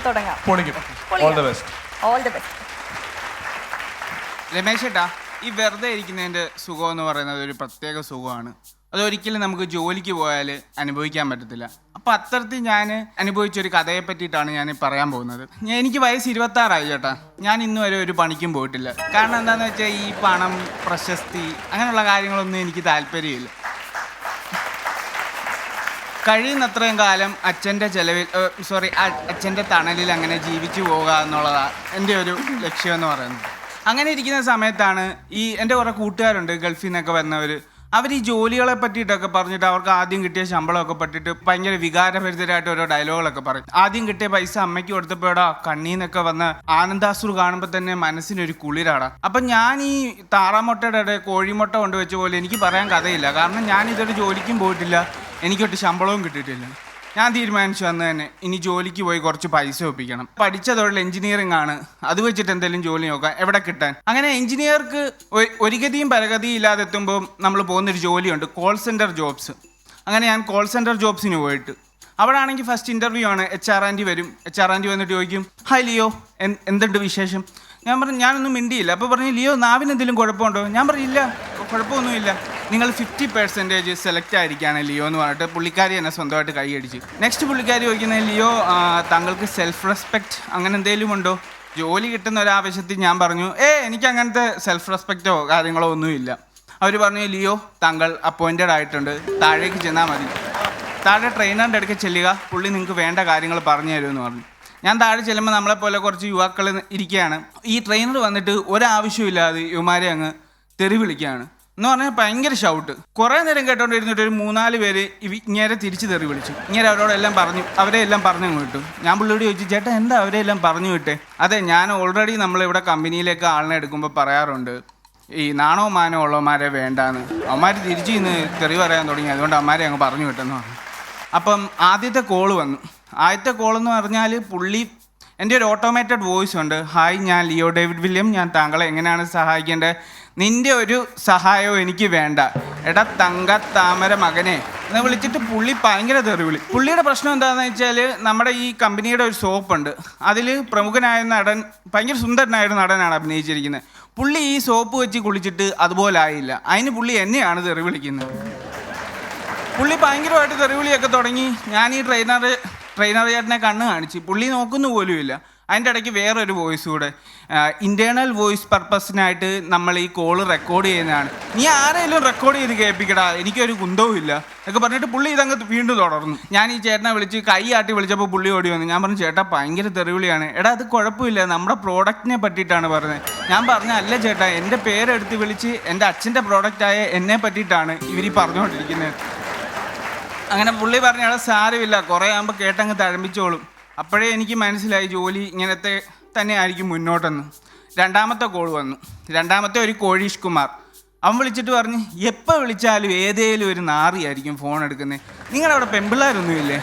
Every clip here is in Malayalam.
തുടങ്ങാം. All the best. രമേശ് ഏട്ടാ, ഈ വെറുതെ ഇരിക്കുന്നതിൻ്റെ സുഖം എന്ന് പറയുന്നത് ഒരു പ്രത്യേക സുഖമാണ്. അതൊരിക്കലും നമുക്ക് ജോലിക്ക് പോയാൽ അനുഭവിക്കാൻ പറ്റത്തില്ല. അപ്പം അത്തരത്തിൽ ഞാൻ അനുഭവിച്ചൊരു കഥയെ പറ്റിയിട്ടാണ് ഞാൻ പറയാൻ പോകുന്നത്. എനിക്ക് വയസ്സ് 26 ചേട്ടാ. ഞാൻ ഇന്ന് വരെ ഒരു പണിക്കും പോയിട്ടില്ല. കാരണം എന്താണെന്ന് വെച്ചാൽ ഈ പണം, പ്രശസ്തി അങ്ങനെയുള്ള കാര്യങ്ങളൊന്നും എനിക്ക് താല്പര്യമില്ല. കഴിയുന്നത്രയും കാലം അച്ഛൻ്റെ അച്ഛൻ്റെ തണലിൽ അങ്ങനെ ജീവിച്ചു പോകുക എന്നുള്ളതാണ് എൻ്റെ ഒരു ലക്ഷ്യമെന്ന് പറയുന്നത്. അങ്ങനെ ഇരിക്കുന്ന സമയത്താണ് എൻ്റെ കുറേ കൂട്ടുകാരുണ്ട് ഗൾഫിൽ നിന്നൊക്കെ വന്നവർ. അവർ ഈ ജോലികളെ പറ്റിയിട്ടൊക്കെ പറഞ്ഞിട്ട് അവർക്ക് ആദ്യം കിട്ടിയ ശമ്പളമൊക്കെ പറ്റിയിട്ട് ഭയങ്കര വികാരഭരിതരായിട്ട് ഓരോ ഡയലോഗുകളൊക്കെ പറയും. ആദ്യം കിട്ടിയ പൈസ അമ്മയ്ക്ക് കൊടുത്തപ്പോഴാ കണ്ണീന്നൊക്കെ വന്ന ആനന്ദാശ്രു കാണുമ്പോൾ തന്നെ മനസ്സിനൊരു കുളിരാടാ. അപ്പം ഞാൻ ഈ താറാമുട്ടയുടെ കോഴിമുട്ട കൊണ്ടുവച്ച പോലെ എനിക്ക് പറയാൻ കഥയില്ല. കാരണം ഞാൻ ഇതൊരു ജോലിക്കും പോയിട്ടില്ല, എനിക്കൊട്ട് ശമ്പളവും കിട്ടിയിട്ടില്ല. ഞാൻ തീരുമാനിച്ചു അന്ന് തന്നെ ഇനി ജോലിക്ക് പോയി കുറച്ച് പൈസ ഒപ്പിക്കണം. പഠിച്ച തൊഴിൽ എഞ്ചിനീയറിംഗ് ആണ്, അത് വെച്ചിട്ട് എന്തെങ്കിലും ജോലി നോക്കാം, എവിടെ കിട്ടാൻ. അങ്ങനെ എഞ്ചിനീയർക്ക് ഒരു ഗതിയും പരഗതിയും ഇല്ലാതെ എത്തുമ്പോൾ നമ്മൾ പോകുന്നൊരു ജോലിയുണ്ട്, കോൾ സെൻറ്റർ ജോബ്സ്. അങ്ങനെ ഞാൻ കോൾ സെൻറ്റർ ജോബ്സിന് പോയിട്ട് അവിടെ ആണെങ്കിൽ ഫസ്റ്റ് ഇൻ്റർവ്യൂ ആണ്. HR ആൻറ്റി വരും. HR ആൻറ്റി വന്നിട്ട് ചോദിക്കും, ഹായ് ലിയോ, എന്തുണ്ട് വിശേഷം? ഞാൻ പറഞ്ഞു ഞാനൊന്നും മിണ്ടിയില്ല. അപ്പോൾ പറഞ്ഞു, ലിയോ നാവിന് എന്തെങ്കിലും കുഴപ്പമുണ്ടോ? ഞാൻ പറഞ്ഞില്ല, കുഴപ്പമൊന്നുമില്ല. നിങ്ങൾ 50% സെലക്ട് ആയിരിക്കുകയാണ് ലിയോ എന്ന് പറഞ്ഞിട്ട് പുള്ളിക്കാരി എന്നെ സ്വന്തമായിട്ട് കൈയടിച്ച്. നെക്സ്റ്റ് പുള്ളിക്കാരി ചോദിക്കുന്നത്, ലിയോ താങ്കൾക്ക് സെൽഫ് റെസ്പെക്റ്റ് അങ്ങനെ എന്തെങ്കിലും ഉണ്ടോ? ജോലി കിട്ടുന്ന ഒരാവശ്യത്തിൽ ഞാൻ പറഞ്ഞു, എനിക്ക് അങ്ങനത്തെ സെൽഫ് റെസ്പെക്റ്റോ കാര്യങ്ങളോ ഒന്നുമില്ല. അവർ പറഞ്ഞു, ലിയോ താങ്കൾ അപ്പോയിൻറ്റഡ് ആയിട്ടുണ്ട്, താഴേക്ക് ചെന്നാൽ മതി, താഴെ ട്രെയിനറിൻ്റെ അടുക്ക് ചെല്ലുക, പുള്ളി നിങ്ങൾക്ക് വേണ്ട കാര്യങ്ങൾ പറഞ്ഞു തരുമെന്ന് പറഞ്ഞു. ഞാൻ താഴെ ചെല്ലുമ്പോൾ നമ്മളെപ്പോലെ കുറച്ച് യുവാക്കൾ ഇരിക്കുകയാണ്. ഈ ട്രെയിനർ വന്നിട്ട് ഒരാവശ്യമില്ലാതെ യുവമാരെ അങ്ങ് തെറി വിളിക്കുകയാണ് എന്ന് പറഞ്ഞാൽ ഭയങ്കര ഷൗട്ട്. കുറേ നേരം കേട്ടോണ്ടിരുന്നിട്ട് ഒരു 3-4 പേര് ഇങ്ങനെ തിരിച്ച് തെറി വിളിച്ചു. ഇങ്ങനെ അവരെ എല്ലാം പറഞ്ഞു വിട്ടു. ഞാൻ പുള്ളിയോട് ചോദിച്ചു, ചേട്ടാ എന്താ അവരെല്ലാം പറഞ്ഞു വിട്ടേ? അതെ, ഞാൻ ഓൾറെഡി നമ്മളിവിടെ കമ്പനിയിലേക്ക് ആളിനെ എടുക്കുമ്പോൾ പറയാറുണ്ട്, ഈ നാണോ മാനോ ഉള്ളവന്മാരെ വേണ്ടാന്ന്. അവന്മാർ തിരിച്ച് ഇന്ന് തെറി പറയാൻ തുടങ്ങി, അതുകൊണ്ട് അവന്മാരെ അങ്ങ് പറഞ്ഞു വിട്ടെന്ന് പറഞ്ഞു. അപ്പം ആദ്യത്തെ കോള് വന്നു. ആദ്യത്തെ കോളെന്ന് പറഞ്ഞാൽ എൻ്റെ ഒരു ഓട്ടോമേറ്റഡ് വോയിസ് ഉണ്ട്. ഹായ്, ഞാൻ ലിയോ ഡേവിഡ് വില്യം, ഞാൻ താങ്കളെ എങ്ങനെയാണ് സഹായിക്കേണ്ടത്? നിൻ്റെ ഒരു സഹായവും എനിക്ക് വേണ്ട, എടാ തങ്ക താമര മകനെ എന്ന് വിളിച്ചിട്ട് പുള്ളി ഭയങ്കര തെറിവിളി. പുള്ളിയുടെ പ്രശ്നം എന്താണെന്ന് വെച്ചാൽ നമ്മുടെ ഈ കമ്പനിയുടെ ഒരു സോപ്പുണ്ട്, അതിൽ പ്രമുഖനായ നടൻ, ഭയങ്കര സുന്ദരനായ നടനാണ് അഭിനയിച്ചിരിക്കുന്നത്. പുള്ളി ഈ സോപ്പ് വെച്ച് കുളിച്ചിട്ട് അതുപോലെ ആയില്ല. അതിന് പുള്ളി എന്നെയാണ് തെറിവിളിക്കുന്നത്. പുള്ളി ഭയങ്കരമായിട്ട് തെറിവിളിയൊക്കെ തുടങ്ങി. ഞാൻ ഈ ട്രെയിനർ ചേട്ടനെ കണ്ണ് കാണിച്ച്, പുള്ളി നോക്കുന്നു പോലുമില്ല. അതിൻ്റെ ഇടയ്ക്ക് വേറൊരു വോയിസ് കൂടെ, ഇൻറ്റേർണൽ വോയിസ് പർപ്പസിനായിട്ട് നമ്മൾ ഈ കോള് റെക്കോർഡ് ചെയ്യുന്നതാണ്, നീ ആരെങ്കിലും റെക്കോർഡ് ചെയ്ത് കേൾപ്പിക്കടാ, എനിക്കൊരു കുന്തവും ഇല്ല എന്നൊക്കെ പറഞ്ഞിട്ട് പുള്ളി ഇതങ്ങ് വീണ്ടും തുടർന്നു. ഞാൻ ഈ ചേട്ടനെ വിളിച്ച് കൈ ആട്ടി വിളിച്ചപ്പോൾ പുള്ളി ഓടി വന്നു. ഞാൻ പറഞ്ഞു, ചേട്ടാ ഭയങ്കര തെറിവിളിയാണ്. എടാ അത് കുഴപ്പമില്ല, നമ്മുടെ പ്രോഡക്റ്റിനെ പറ്റിയിട്ടാണ് പറഞ്ഞത്. ഞാൻ പറഞ്ഞ അല്ല ചേട്ടാ, എൻ്റെ പേരെടുത്ത് വിളിച്ച് എൻ്റെ അച്ഛൻ്റെ പ്രോഡക്റ്റായ എന്നെ പറ്റിയിട്ടാണ് ഇവർ പറഞ്ഞുകൊണ്ടിരിക്കുന്നത്. അങ്ങനെ പുള്ളി പറഞ്ഞ, എടാ സാരമില്ല, കുറേ ആകുമ്പോൾ കേട്ടങ്ങ് തഴമ്പിച്ചോളും. അപ്പോഴേ എനിക്ക് മനസ്സിലായി ജോലി ഇങ്ങനത്തെ തന്നെ ആയിരിക്കും മുന്നോട്ടെന്ന്. രണ്ടാമത്തെ കോൾ വന്നു. രണ്ടാമത്തെ ഒരു കോഴീഷ് കുമാർ. അവൻ വിളിച്ചിട്ട് പറഞ്ഞ്, എപ്പോൾ വിളിച്ചാലും ഏതേലും ഒരു നാറിയായിരിക്കും ഫോൺ എടുക്കുന്നത്, നിങ്ങളവിടെ പെമ്പിള്ളാരൊന്നുമില്ലേ?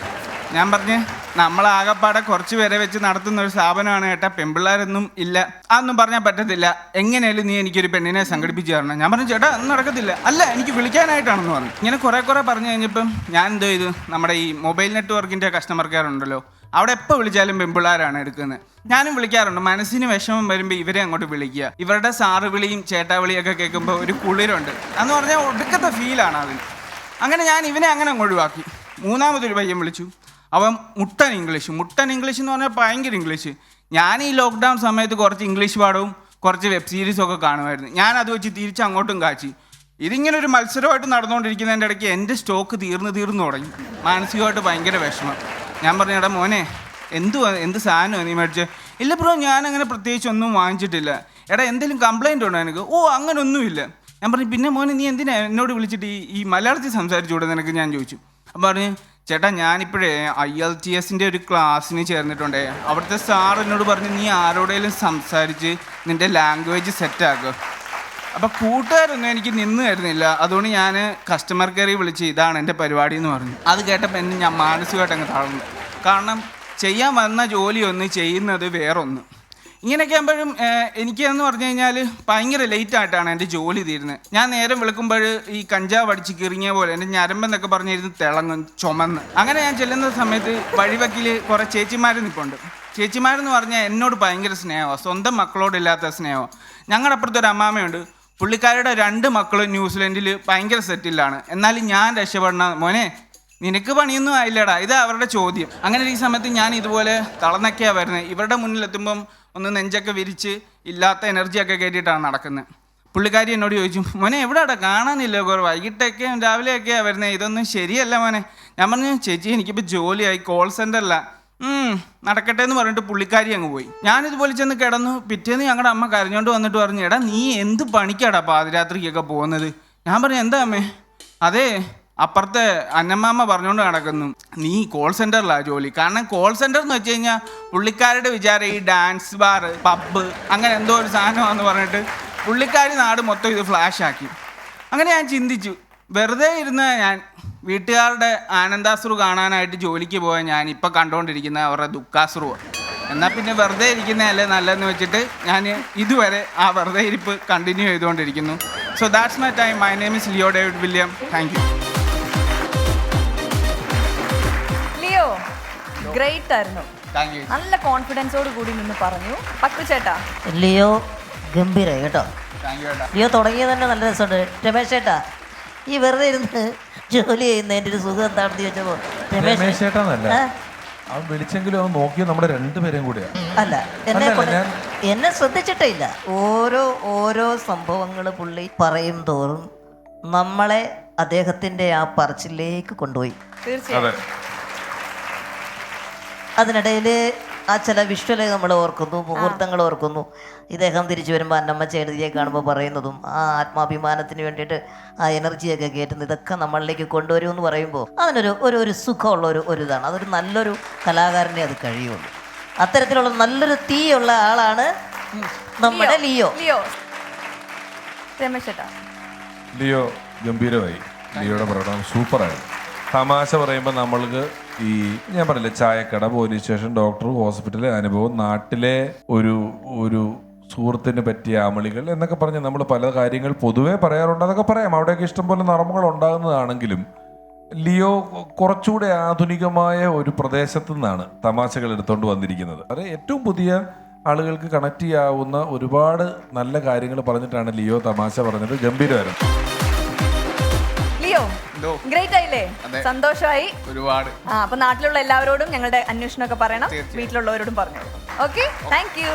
ഞാൻ പറഞ്ഞ്, നമ്മളാകപ്പാടെ കുറച്ച് പേരെ വെച്ച് നടത്തുന്ന ഒരു സ്ഥാപനമാണ് കേട്ടാ, പെമ്പിള്ളാരൊന്നും ഇല്ല. അതൊന്നും പറഞ്ഞാൽ പറ്റത്തില്ല, എങ്ങനെയാലും നീ എനിക്കൊരു പെണ്ണിനെ സംഘടിപ്പിച്ച് തരണം. ഞാൻ പറഞ്ഞു, ചേട്ടാ ഒന്നും നടക്കത്തില്ല. അല്ല, എനിക്ക് വിളിക്കാനായിട്ടാണെന്ന് പറഞ്ഞു. ഇങ്ങനെ കുറേ പറഞ്ഞു കഴിഞ്ഞപ്പം ഞാൻ എന്തോ ചെയ്തു, നമ്മുടെ ഈ മൊബൈൽ നെറ്റ്വർക്കിൻ്റെ കസ്റ്റമർ കെയർ ഉണ്ടല്ലോ, അവിടെ എപ്പോൾ വിളിച്ചാലും പെമ്പിള്ളാരാണ് എടുക്കുന്നത്. ഞാനും വിളിക്കാറുണ്ട്. മനസ്സിന് വിഷമം വരുമ്പോൾ ഇവരെ അങ്ങോട്ട് വിളിക്കുക. ഇവരുടെ സാറ് വിളിയും ചേട്ടാ വിളിയൊക്കെ കേൾക്കുമ്പോൾ ഒരു കുളിരുണ്ട്, എന്ന് പറഞ്ഞാൽ ഒടുക്കത്തെ ഫീലാണ് അതിന്. അങ്ങനെ ഞാൻ ഇവനെ അങ്ങനെ ഒഴിവാക്കി. മൂന്നാമതൊരു പയ്യൻ വിളിച്ചു. അവൻ മുട്ടൻ ഇംഗ്ലീഷ് എന്ന് പറഞ്ഞാൽ ഭയങ്കര ഇംഗ്ലീഷ്. ഞാൻ ഈ ലോക്ക്ഡൗൺ സമയത്ത് കുറച്ച് ഇംഗ്ലീഷ് പാടവും കുറച്ച് വെബ് സീരീസും ഒക്കെ കാണുമായിരുന്നു. ഞാൻ അത് വെച്ച് തിരിച്ച് അങ്ങോട്ടും കാച്ചി. ഇതിങ്ങനെ ഒരു മത്സരമായിട്ട് നടന്നുകൊണ്ടിരിക്കുന്നതിൻ്റെ ഇടയ്ക്ക് എൻ്റെ സ്റ്റോക്ക് തീർന്നു തുടങ്ങി. മാനസികമായിട്ട് ഭയങ്കര വിഷമം. ഞാൻ പറഞ്ഞു, എടാ മോനെ, എന്ത് സാധനമാണ് നീ മേടിച്ചത്? ഇല്ല ബ്രോ, ഞാനങ്ങനെ പ്രത്യേകിച്ച് ഒന്നും വാങ്ങിച്ചിട്ടില്ല. എടാ എന്തെങ്കിലും കംപ്ലൈൻറ്റ് ഉണ്ടോ എനിക്ക്? അങ്ങനെ ഒന്നുമില്ല. ഞാൻ പറഞ്ഞു, പിന്നെ മോനെ നീ എന്തിനാ എന്നോട് വിളിച്ചിട്ട് ഈ മലയാളത്തിൽ സംസാരിച്ചുകൂടെ നിനക്ക്? ഞാൻ ചോദിച്ചു. അപ്പം പറഞ്ഞു, ചേട്ടാ ഞാനിപ്പോഴേ IELTS ഒരു ക്ലാസ്സിന് ചേർന്നിട്ടുണ്ടേ, അവിടുത്തെ സാർ എന്നോട് പറഞ്ഞു, നീ ആരോടെങ്കിലും സംസാരിച്ച് നിൻ്റെ ലാംഗ്വേജ് സെറ്റാക്കുക. അപ്പോൾ കൂട്ടുകാരൊന്നും എനിക്ക് നിന്ന് തരുന്നില്ല, അതുകൊണ്ട് ഞാൻ കസ്റ്റമർ കെയറിൽ വിളിച്ച് ഇതാണ് എൻ്റെ പരിപാടി എന്ന് പറഞ്ഞു. അത് കേട്ടപ്പോൾ ഞാൻ മാനസികമായിട്ട് അങ്ങ് തളർന്നു. കാരണം ചെയ്യാൻ വന്ന ജോലി ഒന്ന്, ചെയ്യുന്നത് വേറൊന്ന്. ഇങ്ങനെയൊക്കെ ആകുമ്പോഴും എനിക്കെന്ന് പറഞ്ഞു കഴിഞ്ഞാൽ ഭയങ്കര ലേറ്റായിട്ടാണ് എൻ്റെ ജോലി തീരുന്നത്. ഞാൻ നേരം വിളിക്കുമ്പോൾ ഈ കഞ്ചാവ് അടിച്ച് കിറിങ്ങിയ പോലെ എൻ്റെ ഞരമ്പെന്നൊക്കെ പറഞ്ഞിരുന്ന് തിളങ്ങും, ചുമന്ന്. അങ്ങനെ ഞാൻ ചെല്ലുന്ന സമയത്ത് വഴിവക്കിൽ കുറേ ചേച്ചിമാർ നിൽപ്പുണ്ട്. ചേച്ചിമാരെന്ന് പറഞ്ഞാൽ എന്നോട് ഭയങ്കര സ്നേഹമാണ്, സ്വന്തം മക്കളോടില്ലാത്ത സ്നേഹം. ഞങ്ങളുടെ അപ്പുറത്തൊരു അമ്മാമ്മയുണ്ട്, പുള്ളിക്കാരുടെ 2 മക്കളും ന്യൂസിലൻഡിൽ ഭയങ്കര സെറ്റിലാണ്. എന്നാലും ഞാൻ രക്ഷപ്പെടണ മോനെ, നിനക്ക് പണിയൊന്നും ആയില്ലടാ, ഇത് അവരുടെ ചോദ്യം. അങ്ങനെ ഈ സമയത്ത് ഞാൻ ഇതുപോലെ തളർന്നൊക്കെയാണ് വരുന്നത്. ഇവരുടെ മുന്നിലെത്തുമ്പം ഒന്ന് നെഞ്ചൊക്കെ വിരിച്ച് ഇല്ലാത്ത എനർജിയൊക്കെ കയറ്റിയിട്ടാണ് നടക്കുന്നത്. പുള്ളിക്കാരി എന്നോട് ചോദിച്ചു, മോനെ എവിടെയാടാ കാണാനില്ല, കുറേ വൈകിട്ടൊക്കെയും രാവിലെയൊക്കെയാണ് വരുന്നത്, ഇതൊന്നും ശരിയല്ല മോനെ. ഞാൻ പറഞ്ഞു, ചേച്ചി എനിക്കിപ്പോൾ ജോലിയായി, കോൾ സെൻ്ററിലാണ്. നടക്കട്ടെ എന്ന് പറഞ്ഞിട്ട് പുള്ളിക്കാരി അങ്ങ് പോയി. ഞാനിതുപോലെ ചെന്ന് കിടന്നു. പിറ്റേന്ന് ഞങ്ങളുടെ അമ്മ കരഞ്ഞോണ്ട് വന്നിട്ട് പറഞ്ഞു, എടാ നീ എന്ത് പണിക്കാടാ പാതിരാത്രിക്കൊക്കെ പോകുന്നത്? ഞാൻ പറഞ്ഞു, എന്താ അമ്മേ? അതേ അപ്പുറത്തെ അന്നമ്മാമ്മ പറഞ്ഞുകൊണ്ട് നടക്കുന്നു, നീ കോൾ സെൻ്ററിലാണ് ജോലി. കാരണം കോൾ സെൻ്റർ എന്ന് വെച്ച് കഴിഞ്ഞാൽ പുള്ളിക്കാരുടെ വിചാരം ഈ ഡാൻസ് ബാർ, പബ്ബ്, അങ്ങനെ എന്തോ ഒരു സാധനമാണെന്ന് പറഞ്ഞിട്ട് പുള്ളിക്കാരി നാട് മൊത്തം ഇത് ഫ്ലാഷാക്കി. അങ്ങനെ ഞാൻ ചിന്തിച്ചു, വെറുതെ ഇരുന്ന് ഞാൻ വീട്ടുകാരുടെ ആനന്ദാശ്രു കാണാനായിട്ട് ജോലിക്ക് പോയാൽ ഞാൻ ഇപ്പം കണ്ടുകൊണ്ടിരിക്കുന്ന അവരുടെ ദുഃഖാശ്രുവാണ്. എന്നാൽ പിന്നെ വെറുതെ ഇരിക്കുന്നതല്ലേ നല്ലതെന്ന് വെച്ചിട്ട് ഞാൻ ഇതുവരെ ആ വെറുതെ ഇരിപ്പ് കണ്ടിന്യൂ ചെയ്തുകൊണ്ടിരിക്കുന്നു. So that's my time. My name is Leo David William. Thank you. Leo great ആയിരുന്നു. Thank you. നല്ല കോൺഫിഡൻസോട് കൂടി നിന്ന് പറഞ്ഞു. പക്കു ചേട്ടാ? ലിയോ ഗംഭീരായി കേട്ടോ. താങ്ക് യു ഏട്ടാ. ലിയോ തുടങ്ങിയത് തന്നെ നല്ല രസമുണ്ട്. രമേശ് ചേട്ടാ, ഈ വെറുതെ ഇരുന്ന് ജോലി ചെയ്യുന്നതിൻ്റെ ഒരു സുഖം എന്താണെന്ന് ചോദിച്ചപ്പോൾ രമേശ് ചേട്ടാന്നല്ല, അവൻ വിളിച്ചെങ്കിലും അവൻ നോക്കിയത് നമ്മുടെ 2 പേരെയും കൂടെയാണ്. അല്ല, എന്നെ ശ്രദ്ധിച്ചിട്ടേ ഇല്ല. ഓരോ സംഭവങ്ങൾ പുള്ളി പറയും തോറും നമ്മളെ അദ്ദേഹത്തിൻ്റെ ആ പറച്ചിലേക്ക് കൊണ്ടുപോയി. തീർച്ചയായും. അതിനിടയിൽ ആ ചില വിഷ്വല് നമ്മൾ ഓർക്കുന്നു, മുഹൂർത്തങ്ങൾ ഓർക്കുന്നു. ഇദ്ദേഹം തിരിച്ചു വരുമ്പോൾ അന്നമ്മ ചേട്ടതിയെ കാണുമ്പോൾ പറയുന്നതും ആ ആത്മാഭിമാനത്തിന് വേണ്ടിയിട്ട് ആ എനർജിയൊക്കെ കയറ്റുന്നത്, ഇതൊക്കെ നമ്മളിലേക്ക് കൊണ്ടുവരുമെന്ന് പറയുമ്പോൾ അതിനൊരു ഒരു സുഖമുള്ള ഒരു ഇതാണ്. അതൊരു നല്ലൊരു കലാകാരനെ അത് കഴിയുള്ളൂ. അത്തരത്തിലുള്ള നല്ലൊരു തീയുള്ള ആളാണ് നമ്മുടെ ലിയോ. രമേശ് ചേട്ടാ? ലിയോ ഗംഭീരമായി. ലിയോയുടെ പ്രകടനം സൂപ്പറായിരുന്നു. തമാശ പറയുമ്പോൾ നമ്മൾക്ക് ഈ ഞാൻ പറഞ്ഞില്ലേ, ചായക്കട, പോലീസ് സ്റ്റേഷൻ, ഡോക്ടർ, ഹോസ്പിറ്റൽ അനുഭവം, നാട്ടിലെ ഒരു സുഹൃത്തിന് പറ്റിയ അമളികൾ എന്നൊക്കെ പറഞ്ഞ് നമ്മൾ പല കാര്യങ്ങൾ പൊതുവേ പറയാറുണ്ട്. അതൊക്കെ പറയാം. അവിടെയൊക്കെ ഇഷ്ടംപോലെ നർമ്മങ്ങൾ ഉണ്ടാകുന്നതാണെങ്കിലും ലിയോ കുറച്ചുകൂടെ ആധുനികമായ ഒരു പ്രദേശത്തു നിന്നാണ് തമാശകൾ എടുത്തുകൊണ്ട് വന്നിരിക്കുന്നത്. അത് ഏറ്റവും പുതിയ ആളുകൾക്ക് കണക്ട് ചെയ്യാവുന്ന ഒരുപാട് നല്ല കാര്യങ്ങൾ പറഞ്ഞിട്ടാണ് ലിയോ തമാശ പറഞ്ഞത്. ഗംഭീരമായിരുന്നു. ലിയോ ഗ്രേറ്റ് ആയില്ലേ? സന്തോഷമായി ഒരുപാട്. അപ്പൊ നാട്ടിലുള്ള എല്ലാവരോടും ഞങ്ങളുടെ അന്വേഷണമൊക്കെ പറയണം, വീട്ടിലുള്ളവരോടും പറഞ്ഞു. Okay, thank you.